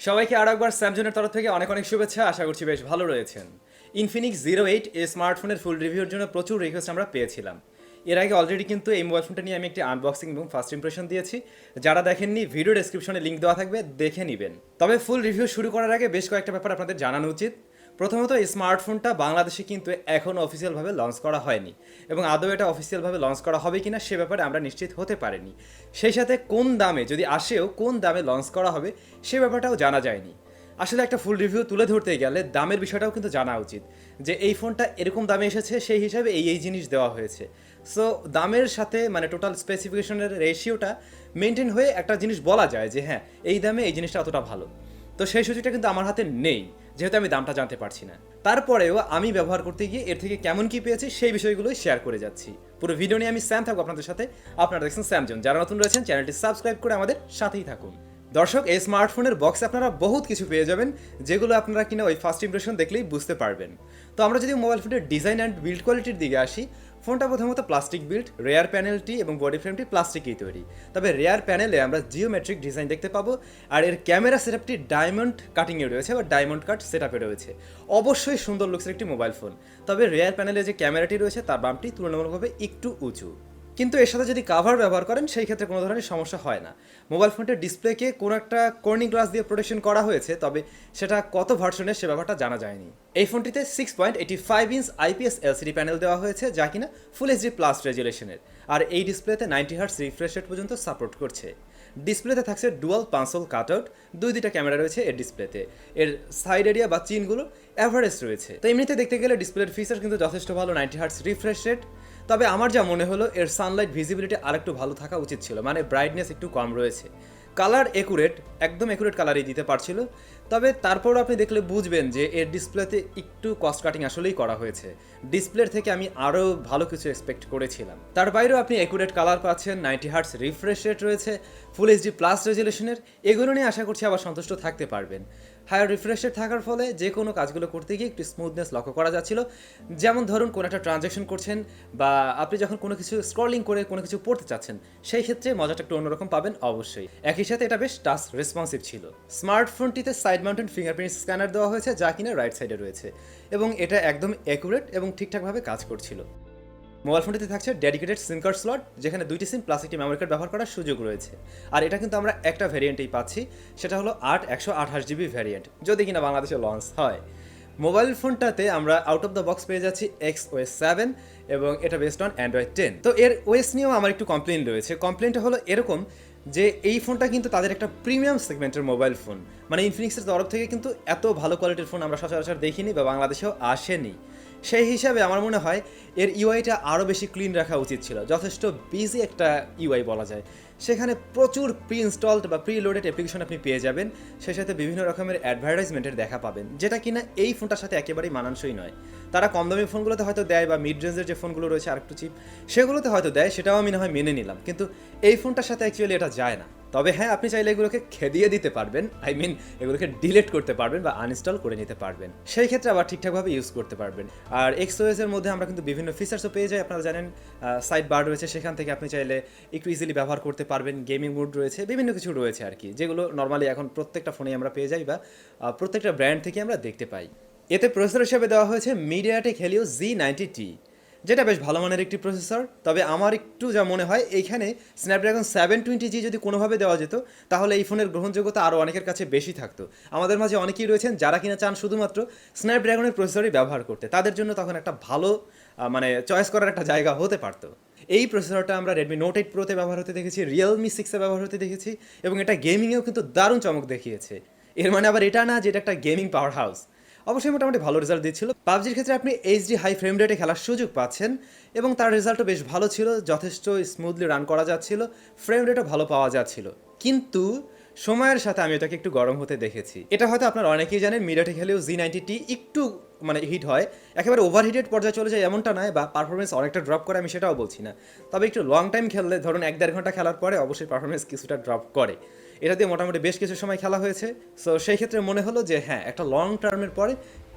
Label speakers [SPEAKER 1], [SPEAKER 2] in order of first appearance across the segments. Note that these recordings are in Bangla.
[SPEAKER 1] সবাইকে আরো একবার স্যামজনের তরফ থেকে অনেক অনেক শুভেচ্ছা। আশা করছি বেশ ভালো রয়েছেন। ইনফিনিক্স 08 এই স্মার্টফোনের ফুল রিভিউর জন্য প্রচুর রিকোয়েস্ট আমরা পেয়েছিলাম। এর আগে অলরেডি কিন্তু এই মোবাইল ফোনটা নিয়ে আমি একটি আনবক্সিং এবং ফার্স্ট ইমপ্রেশন দিয়েছি। যারা দেখেননি ভিডিও ডেসক্রিপশনে লিঙ্ক দেওয়া থাকবে, দেখে নেবেন। তবে ফুল রিভিউ শুরু করার আগে বেশ কয়েকটা ব্যাপার আপনাদের জানানো উচিত। প্রথমত, এই স্মার্টফোনটা বাংলাদেশে কিন্তু এখনও অফিসিয়ালভাবে লঞ্চ করা হয়নি, এবং আদৌ এটা অফিসিয়ালভাবে লঞ্চ করা হবে কিনা সে ব্যাপারে আমরা নিশ্চিত হতে পারিনি। সেই সাথে কোন দামে, যদি আসেও কোন দামে লঞ্চ করা হবে সে ব্যাপারটাও জানা যায়নি। আসলে একটা ফুল রিভিউ তুলে ধরতে গেলে দামের বিষয়টাও কিন্তু জানা উচিত, যে এই ফোনটা এরকম দামে এসেছে, সেই হিসাবে এই জিনিস দেওয়া হয়েছে। সো দামের সাথে মানে টোটাল স্পেসিফিকেশনের রেশিওটা মেনটেন হয়ে একটা জিনিস বলা যায় যে হ্যাঁ, এই দামে এই জিনিসটা অতটা ভালো। তো সেই সুযোগটা কিন্তু আমার হাতে নেই, যেহেতু আমি দামটা জানতে পারছি না। তারপরেও আমি ব্যবহার করতে গিয়ে এর থেকে কেমন কি পেয়েছি সেই বিষয়গুলোই শেয়ার করে যাচ্ছি। পুরো ভিডিও নিয়ে আমি স্যাম থাকবো আপনাদের সাথে। আপনারা দেখছেন স্যামজন। যারা নতুন রয়েছেন চ্যানেলটি সাবস্ক্রাইব করে আমাদের সাথেই থাকুন। দর্শক, এই স্মার্টফোনের বক্সে আপনারা বহুত কিছু পেয়ে যাবেন, যেগুলো আপনারা কিনা ওই ফার্স্ট ইমপ্রেশন দেখলেই বুঝতে পারবেন। তো আমরা যদি মোবাইল ফোনের ডিজাইন অ্যান্ড বিল্ড কোয়ালিটির দিকে আসি, ফোনটা প্রথমত প্লাস্টিক বিল্ড, রেয়ার প্যানেলটি এবং বডি ফ্রেমটি প্লাস্টিকই তৈরি। তবে রেয়ার প্যানেলে আমরা জিওমেট্রিক ডিজাইন দেখতে পাবো, আর এর ক্যামেরা সেটআপটি ডায়মন্ড কাটিংয়ে রয়েছে বা ডায়মন্ড কাট সেটআপে রয়েছে। অবশ্যই সুন্দর লুকসের একটি মোবাইল ফোন। তবে রেয়ার প্যানেলে যে ক্যামেরাটি রয়েছে তার বামটি তুলনামূলকভাবে একটু উঁচু, কিন্তু এর সাথে যদি কাভার ব্যবহার করেন সেই ক্ষেত্রে কোনো ধরনের সমস্যা হয় না। মোবাইল ফোনটির ডিসপ্লেকে কোনো একটা কর্নিং গ্লাস দিয়ে প্রোটেকশন করা হয়েছে, তবে সেটা কত ভার্সনের সে ব্যাপারটা জানা যায়নি। এই ফোনটিতে 6.85 ইঞ্চ আইপিএস এলসিডি প্যানেল দেওয়া হয়েছে, যা কিনা ফুল এইচডি প্লাস রেজুলেশনের, আর এই ডিসপ্লেতে 90 হার্টজ রিফ্রেশ রেট পর্যন্ত সাপোর্ট করছে। ডিসপ্লেতে থাকছে ডুয়াল পাঁচল কাটআউট, দুইটা ক্যামেরা রয়েছে এর ডিসপ্লেতে। এর সাইড এরিয়া বা চিনগুলো অ্যাভারেজ রয়েছে। তো এমনিতে দেখতে গেলে ডিসপ্লের ফিচার কিন্তু যথেষ্ট ভালো, 90 হার্টজ রিফ্রেশ রেট। তবে আমার যা মনে হলো, এর সানলাইট ভিজিবিলিটি আরেকটু ভালো থাকা উচিত ছিল, মানে ব্রাইটনেস একটু কম রয়েছে। কালার একুরেট, একদম একুরেট কালারই দিতে পারছিল। তবে তারপরও আপনি দেখলে বুঝবেন যে এর ডিসপ্লেতে একটু কস্ট কাটিং আসলেই করা হয়েছে। ডিসপ্লের থেকে আমি আরও ভালো কিছু এক্সপেক্ট করেছিলাম। তার বাইরেও আপনি একুরেট কালার পাচ্ছেন, 90 হার্টস রিফ্রেশ রেট রয়েছে, ফুল এইচডি প্লাস রেজুলেশনের। এগুলো নিয়ে আশা করছি আবার সন্তুষ্ট থাকতে পারবেন। হায়ার রিফ্রেশ রেট থাকার ফলে যে কোনো কাজগুলো করতে গিয়ে একটু স্মুথনেস লক্ষ্য করা যাচ্ছিল। যেমন ধরুন কোনো একটা ট্রানজ্যাকশন করছেন, বা আপনি যখন কোনো কিছু স্ক্রলিং করে কোনো কিছু পড়তে চাচ্ছেন, সেই ক্ষেত্রে মজাটা একটু অন্যরকম পাবেন অবশ্যই। একই সাথে এটা বেশ টাচ রেসপন্সিভ ছিল। স্মার্টফোনটিতে সাইড মাউন্টেড ফিঙ্গারপ্রিন্ট স্ক্যানার দেওয়া হয়েছে, যা কিনা রাইট সাইডে রয়েছে, এবং এটা একদম অ্যাকুরেট এবং ঠিকঠাকভাবে কাজ করছিল। মোবাইল ফোনটিতে থাকছে ডেডিকেটেড সিম কার্ড স্লট, যেখানে 2টি সিম প্লাস একটি মেমোরি কার্ড ব্যবহার করার সুযোগ রয়েছে। আর এটা কিন্তু আমরা একটা ভ্যারিয়েন্টেই পাচ্ছি, সেটা হলো 128GB ভ্যারিয়েন্ট, যদি কিনা বাংলাদেশে লঞ্চ হয়। মোবাইল ফোনটাতে আমরা আউট অফ দ্য বক্স পেয়ে যাচ্ছি XOS 7, এবং এটা বেসড অন অ্যান্ড্রয়েড 10। তো এর ওএস নিয়েও আমার একটু কমপ্লেন রয়েছে। কমপ্লেনটা হলো এরকম যে এই ফোনটা কিন্তু তাদের একটা প্রিমিয়াম সেগমেন্টের মোবাইল ফোন, মানে ইনফিনিক্সের তরফ থেকে কিন্তু এত ভালো কোয়ালিটির ফোন আমরা সচরাচর দেখিনি বা বাংলাদেশেও আসেনি। সেই হিসাবে আমার মনে হয় এর ইউআইটা আরও বেশি ক্লিন রাখা উচিত ছিল। যথেষ্ট বিজি একটা ইউআই বলা যায়। সেখানে প্রচুর প্রি ইনস্টলড বা প্রি লোডেড অ্যাপ্লিকেশন আপনি পেয়ে যাবেন, সেই সাথে বিভিন্ন রকমের অ্যাডভার্টাইজমেন্টের দেখা পাবেন, যেটা কিনা এই ফোনটার সাথে একেবারেই মানানসই নয়। তারা কম দামি ফোনগুলোতে হয়তো দেয়, বা মিড রেঞ্জের যে ফোনগুলো রয়েছে আরেকটু চিপ, সেগুলোতে হয়তো দেয়, সেটাও আমি না হয় মেনে নিলাম, কিন্তু এই ফোনটার সাথে অ্যাকচুয়ালি এটা যায় না। তবে হ্যাঁ, আপনি চাইলে এগুলোকে খেদিয়ে দিতে পারবেন, এগুলোকে ডিলিট করতে পারবেন বা আনইনস্টল করে নিতে পারবেন, সেই ক্ষেত্রে আবার ঠিকঠাকভাবে ইউজ করতে পারবেন। আর XOS এর মধ্যে আমরা কিন্তু বিভিন্ন ফিচার্সও পেয়ে যাই। আপনারা জানেন সাইড বার রয়েছে, সেখান থেকে আপনি চাইলে একটু ইজিলি ব্যবহার করতে পারবেন। গেমিং মোড রয়েছে, বিভিন্ন কিছু রয়েছে আর কি, যেগুলো নর্মালি এখন প্রত্যেকটা ফোনেই আমরা পেয়ে যাই, বা প্রত্যেকটা ব্র্যান্ড থেকে আমরা দেখতে পাই। এতে প্রসেসর হিসেবে দেওয়া হয়েছে মিডিয়াটেক হেলিও Z90T, যেটা বেশ ভালো মানের একটি প্রসেসর। তবে আমার একটু যা মনে হয়, এইখানে স্ন্যাপড্রাগন 720G যদি কোনোভাবে দেওয়া যেত, তাহলে এই ফোনের গ্রহণযোগ্যতা আরও অনেকের কাছে বেশি থাকতো। আমাদের মাঝে অনেকেই রয়েছেন যারা কিনা চান শুধুমাত্র স্ন্যাপড্রাগনের প্রসেসরই ব্যবহার করতে, তাদের জন্য তখন একটা ভালো মানে চয়েস করার একটা জায়গা হতে পারতো। এই প্রসেসরটা আমরা রেডমি নোট 8 প্রোতে ব্যবহার হতে দেখেছি, রিয়েলমি 6-এ ব্যবহার হতে দেখেছি, এবং এটা গেমিংয়েও কিন্তু দারুণ চমক দেখিয়েছে। এর মানে আবার এটা না যে এটা একটা গেমিং পাওয়ার হাউস। অবশ্যই মোটামুটি ভালো রেজাল্ট দিচ্ছিল। পাবজির ক্ষেত্রে আপনি এইচডি হাই ফ্রেম রেটে খেলার সুযোগ পাচ্ছেন, এবং তার রেজাল্টও বেশ ভালো ছিল, যথেষ্ট স্মুথলি রান করা যাচ্ছিল, ফ্রেম রেটও ভালো পাওয়া যাচ্ছিল। কিন্তু সময়ের সাথে আমি এটাকে একটু গরম হতে দেখেছি। এটা হয়তো আপনারা অনেকেই জানেন, মিডিয়াটেক হেলিও Z90T একটু মানে হিট হয়, একেবারে ওভারহিটেড পর্যায়ে চলে যায় এমনটা নয়, বা পারফরমেন্স অনেকটা ড্রপ করে আমি সেটাও বলছি না। তবে একটু লং টাইম খেললে, ধরুন 1-1.5 ঘন্টা খেলার পরে অবশ্যই পারফরমেন্স কিছুটা ড্রপ করে। এটা দিয়ে মোটামুটি বেশ কিছু সময় খেলা হয়েছে। সো সেই ক্ষেত্রে মনে হলো যে হ্যাঁ, একটা লং টার্মের পরে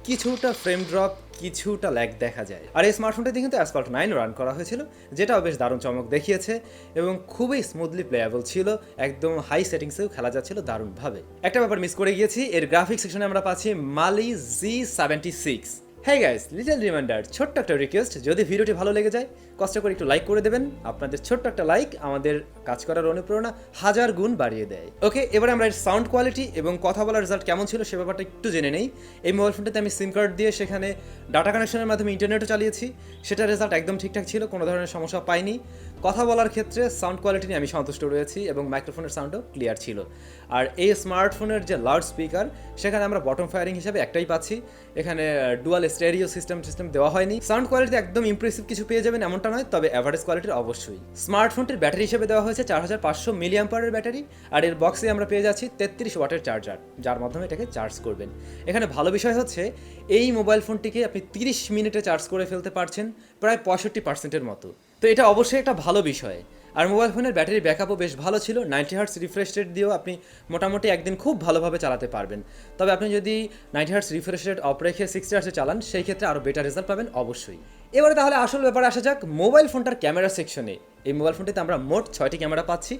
[SPEAKER 1] কিছুটা ফ্রেম ড্রপ, কিছুটা ল্যাগ দেখা যায়। আর এই স্মার্টফোনটাতে কিন্তু অ্যাসফল্ট 9 রান করা হয়েছিল, যেটাও বেশ দারুণ চমক দেখিয়েছে এবং খুবই স্মুথলি প্লেয়াবল ছিল, একদম হাই সেটিংসেও খেলা যাচ্ছিল দারুণভাবে। একটা ব্যাপার মিস করে গিয়েছি, এর গ্রাফিক্স সেকশনে আমরা পাচ্ছি মালি Z76। হ্যাঁ গাইস, লিটল রিমাইন্ডার, ছোট্ট একটা রিকোয়েস্ট, যদি ভিডিওটি ভালো লেগে যায় কষ্ট করে একটু লাইক করে দেবেন। আপনাদের ছোট্ট একটা লাইক আমাদের কাজ করার অনুপ্রেরণা 1000 গুণ বাড়িয়ে দেয়। ওকে, এবারে আমরা এর সাউন্ড কোয়ালিটি এবং কথা বলার রেজাল্ট কেমন ছিল সে ব্যাপারটা একটু জেনে নেই। এই মোবাইল ফোনটাতে আমি সিম কার্ড দিয়ে সেখানে ডাটা কানেকশনের মাধ্যমে ইন্টারনেটও চালিয়েছি, সেটার রেজাল্ট একদম ঠিকঠাক ছিল, কোনো ধরনের সমস্যা পাইনি। কথা বলার ক্ষেত্রে সাউন্ড কোয়ালিটি নিয়ে আমি সন্তুষ্ট রয়েছি এবং মাইক্রোফোনের সাউন্ডও ক্লিয়ার ছিল। আর এই স্মার্টফোনের যে লাউড স্পিকার, সেখানে আমরা বটম ফায়ারিং হিসাবে একটাই পাচ্ছি, এখানে ডুয়াল স্টেরিও সিস্টেম দেওয়া হয়নি। সাউন্ড কোয়ালিটি একদম ইমপ্রেসিভ কিছু পেয়ে যাবেন এমনটা নয়, তবে অ্যাভারেজ কোয়ালিটির অবশ্যই। স্মার্টফোনটির ব্যাটারি হিসেবে দেওয়া হয়েছে 4500 মিলিঅ্যাম্পারের ব্যাটারি, আর এর বক্সে আমরা পেয়ে যাচ্ছি 33 ওয়াটের চার্জার, যার মাধ্যমে এটাকে চার্জ করবেন। এখানে ভালো বিষয় হচ্ছে এই মোবাইল ফোনটিকে আপনি 30 মিনিটে চার্জ করে ফেলতে পারছেন প্রায় 65%-এর মতো, তো এটা অবশ্যই একটা ভালো বিষয়। আর মোবাইল ফোনের ব্যাটারি ব্যাকআপও বেশ ভালো ছিল, 90 হার্টস রিফ্রেশ রেট দিয়েও আপনি মোটামুটি একদিন খুব ভালোভাবে চালাতে পারবেন। তবে আপনি যদি 90 হার্টস রিফ্রেশ রেট অফ রেখে 60 হার্টসে চালান, সেই ক্ষেত্রে আরও বেটার রেজাল্ট পাবেন অবশ্যই। এবারে তাহলে আসল ব্যাপারে আসা যাক, মোবাইল ফোনটার ক্যামেরা সেকশনে। এই মোবাইল ফোনটিতে আমরা মোট 6টি ক্যামেরা পাচ্ছি।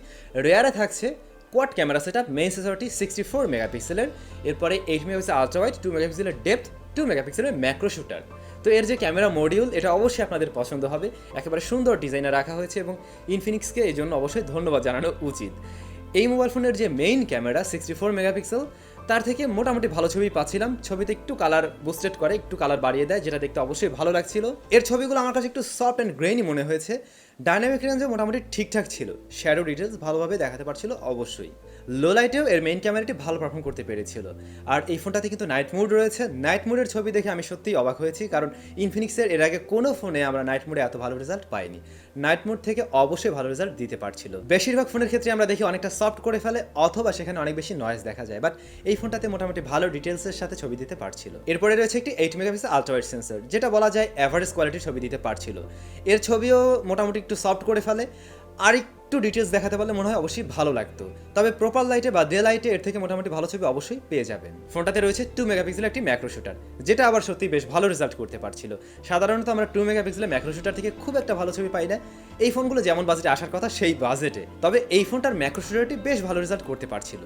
[SPEAKER 1] রেয়ারে থাকছে কোয়াড ক্যামেরা সেটআপ, মেইন সেন্সরটি 64 মেগাপিক্সেলের, এরপরে 8 মেগাপিক্সেল আলট্রা ওয়াইড, 2 মেগাপিক্সেলের ডেপথ, 2 মেগাপিক্সেলের ম্যাক্রো শুটার। তো এর যে ক্যামেরা মডিউল, এটা অবশ্যই আপনাদের পছন্দ হবে, একেবারে সুন্দর ডিজাইনে রাখা হয়েছে এবং ইনফিনিক্সকে এই জন্য অবশ্যই ধন্যবাদ জানানো উচিত। এই মোবাইল ফোনের যে মেইন ক্যামেরা 64 মেগাপিক্সেল, তার থেকে মোটামুটি ভালো ছবি পাচ্ছিলাম। ছবিতে একটু কালার বুস্টেড করে, একটু কালার বাড়িয়ে দেয়, যেটা দেখতে অবশ্যই ভালো লাগছিল। এর ছবিগুলো আমার কাছে একটু সফট অ্যান্ড গ্রেইনি মনে হয়েছে। ডাইনামিক রেঞ্জে মোটামুটি ঠিকঠাক ছিল, শ্যাডো ডিটেলস ভালোভাবে দেখাতে পারছিল অবশ্যই। লো লাইটেও এর মেইন ক্যামেরাটি ভালো পারফর্ম করতে পেরেছিল। আর এই ফোনটাতে কিন্তু নাইট মোড রয়েছে। নাইট মোডের ছবি দেখে আমি সত্যিই অবাক হয়েছি, কারণ ইনফিনিক্সের এর আগে কোনো ফোনে আমরা নাইট মোডে এত ভালো রেজাল্ট পাইনি। নাইট মোড থেকে অবশ্যই ভালো রেজাল্ট দিতে পারছিল। বেশিরভাগ ফোনের ক্ষেত্রে আমরা দেখি অনেকটা সফট করে ফেলে, অথবা সেখানে অনেক বেশি নয়েজ দেখা যায়, বাট এই ফোনটাতে মোটামুটি ভালো ডিটেলসের সাথে ছবি দিতে পারছিল। এরপরে রয়েছে একটি 8 মেগাপিক্সেল আলট্রা ওয়াইড সেন্সর, যেটা বলা যায় অ্যাভারেজ কোয়ালিটির ছবি দিতে পারছিল। এর ছবিও মোটামুটি একটু সফট করে ফেলে, আর একটু ডিটেলস দেখাতে পারলে মনে হয় অবশ্যই ভালো লাগতো। তবে প্রপার লাইটে বা ডে লাইটে এর থেকে মোটামুটি ভালো ছবি অবশ্যই পেয়ে যাবেন। ফোনটাতে রয়েছে 2 মেগাপিক্সেলের একটি ম্যাক্রো শুটার, যেটা আবার সত্যি বেশ ভালো রেজাল্ট করতে পারছিল। সাধারণত আমরা 2 মেগাপিক্সেলের ম্যাক্রো শুটার থেকে খুব একটা ভালো ছবি পাই না, এই ফোনগুলো যেমন বাজেটে আসার কথা সেই বাজেটে। তবে এই ফোনটার ম্যাক্রো শুটারটি বেশ ভালো রেজাল্ট করতে পারছিল।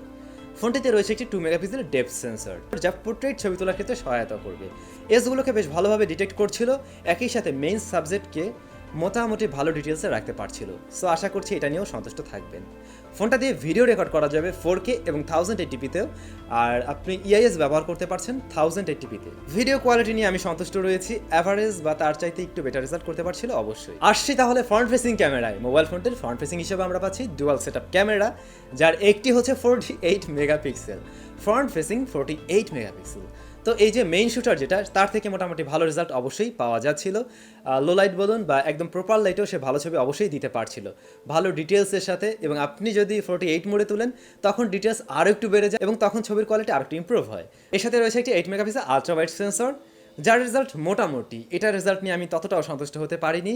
[SPEAKER 1] ফোনটিতে রয়েছে একটি 2 মেগাপিক্সেলের ডেপথ সেন্সর, যা পোর্ট্রেট ছবি তোলার ক্ষেত্রে সহায়তা করবে। এজগুলোকে বেশ ভালোভাবে ডিটেক্ট করছিল, একই সাথে মেইন সাবজেক্টকে মোটামুটি ভালো ডিটেলসে রাখতে পারছিল। সো আশা করছি এটা নিয়েও সন্তুষ্ট থাকবেন। ফোনটা দিয়ে ভিডিও রেকর্ড করা যাবে 4K এবং 1080pতেও, আর আপনি ইআইএস ব্যবহার করতে পারছেন 1080pতে। ভিডিও কোয়ালিটি নিয়ে আমি সন্তুষ্ট রয়েছি, অ্যাভারেজ বা তার চাইতে একটু বেটার রেজাল্ট করতে পারছিল অবশ্যই। আসছি তাহলে ফ্রন্ট ফেসিং ক্যামেরায়। মোবাইল ফোনটির ফ্রন্ট ফেসিং হিসেবে আমরা পাচ্ছি ডুয়াল সেটআপ ক্যামেরা, যার একটি হচ্ছে 48 মেগাপিক্সেল, ফ্রন্ট ফেসিং 48 মেগাপিক্সেল। তো এই যে মেইন শুটার যেটা, তার থেকে মোটামুটি ভালো রেজাল্ট অবশ্যই পাওয়া যাচ্ছিল। লো লাইট বলুন বা একদম প্রপার লাইটেও সে ভালো ছবি অবশ্যই দিতে পারছিল, ভালো ডিটেলসের সাথে। এবং আপনি যদি 48 মোডে তুলেন, তখন ডিটেলস আরও একটু বেড়ে যায় এবং তখন ছবির কোয়ালিটি আরও একটু ইম্প্রুভ হয়। এর সাথে রয়েছে একটি 8 মেগাপিক্সেল আলট্রা ওয়াইড সেন্সর, যার রেজাল্ট মোটামুটি, এটার রেজাল্ট নিয়ে আমি ততটাও সন্তুষ্ট হতে পারিনি।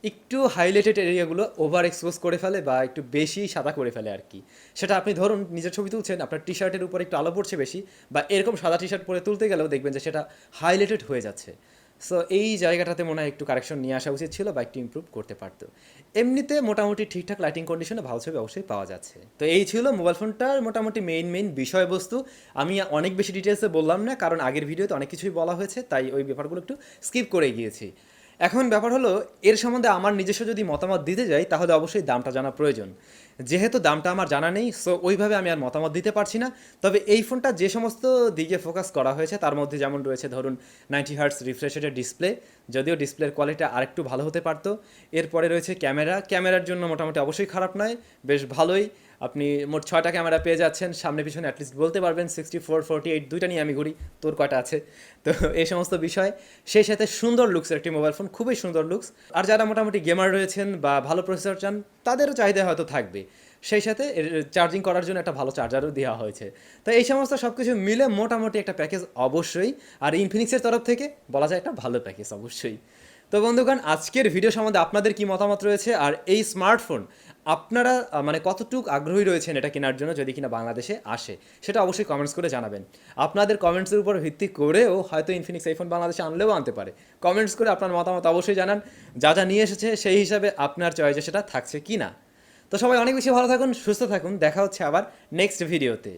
[SPEAKER 1] একটু হাইলাইটেড এরিয়াগুলো ওভার এক্সপোজ করে ফেলে বা একটু বেশি সাদা করে ফেলে আর কি। সেটা আপনি ধরুন নিজের ছবি তুলছেন, আপনার টি শার্টের উপর একটু আলো পড়ছে বেশি, বা এরকম সাদা টি শার্ট পরে তুলতে গেলেও দেখবেন যে সেটা হাইলাইটেড হয়ে যাচ্ছে। সো এই জায়গাটাতে মনে হয় একটু কারেকশন নিয়ে আসা উচিত ছিল বা একটু ইমপ্রুভ করতে পারতো। এমনিতে মোটামুটি ঠিকঠাক লাইটিং কন্ডিশনে ভালো ছবি অবশ্যই পাওয়া যাচ্ছে। তো এই ছিল মোবাইল ফোনটার মোটামুটি মেইন বিষয়বস্তু। আমি অনেক বেশি ডিটেলসে বললাম না, কারণ আগের ভিডিওতে অনেক কিছুই বলা হয়েছে, তাই ওই ব্যাপারগুলো একটু স্কিপ করে গিয়েছি। এখন ব্যাপার হলো, এর সম্বন্ধে আমার নিজস্ব যদি মতামত দিতে যাই, তাহলে অবশ্যই দামটা জানা প্রয়োজন। যেহেতু দামটা আমার জানা নেই, সো ওইভাবে আমি আর মতামত দিতে পারছি না। তবে এই ফোনটা যে সমস্ত দিকে ফোকাস করা হয়েছে, তার মধ্যে যেমন রয়েছে ধরুন 90 হার্টস রিফ্রেশ রেটের ডিসপ্লে, যদিও ডিসপ্লের কোয়ালিটি আরেকটু ভালো হতে পারতো। এরপরে রয়েছে ক্যামেরার জন্য মোটামুটি অবশ্যই খারাপ নয়, বেশ ভালোই। আপনি মোট 6টা ক্যামেরা পেয়ে যাচ্ছেন, সামনে পিছনে অ্যাটলিস্ট বলতে পারবেন। 64, 48 দুইটা নিয়ে আমি ঘুরি, তোর কয়টা আছে? তো এই সমস্ত বিষয়, সেই সাথে সুন্দর লুকসের একটি মোবাইল ফোন, খুবই সুন্দর লুকস। আর যারা মোটামুটি গেমার রয়েছেন বা ভালো প্রসেসর চান, তাদেরও চাহিদা হয়তো থাকবে। সেই সাথে চার্জিং করার জন্য একটা ভালো চার্জারও দেওয়া হয়েছে। তো এই সমস্ত সব কিছু মিলে মোটামুটি একটা প্যাকেজ অবশ্যই, আর ইনফিনিক্সের তরফ থেকে বলা যায় একটা ভালো প্যাকেজ অবশ্যই। তো বন্ধুগণ, আজকের ভিডিও সম্বন্ধে আপনাদের কি মতামত রয়েছে, আর এই স্মার্টফোন আপনারা মানে কতটুক আগ্রহী রয়েছেন এটা কেনার জন্য যদি কিনা বাংলাদেশে আসে, সেটা অবশ্যই কমেন্টস করে জানাবেন। আপনাদের কমেন্টসের উপর ভিত্তি করেও হয়তো ইনফিনিক্স আইফোন বাংলাদেশে আনলেও আনতে পারে। কমেন্টস করে আপনার মতামত অবশ্যই জানান, যা যা নিয়ে এসেছে সেই হিসাবে আপনার চয়েসে সেটা থাকছে কি না। তো সবাই অনেক বেশি ভালো থাকুন, সুস্থ থাকুন, দেখা হচ্ছে আবার নেক্সট ভিডিওতে।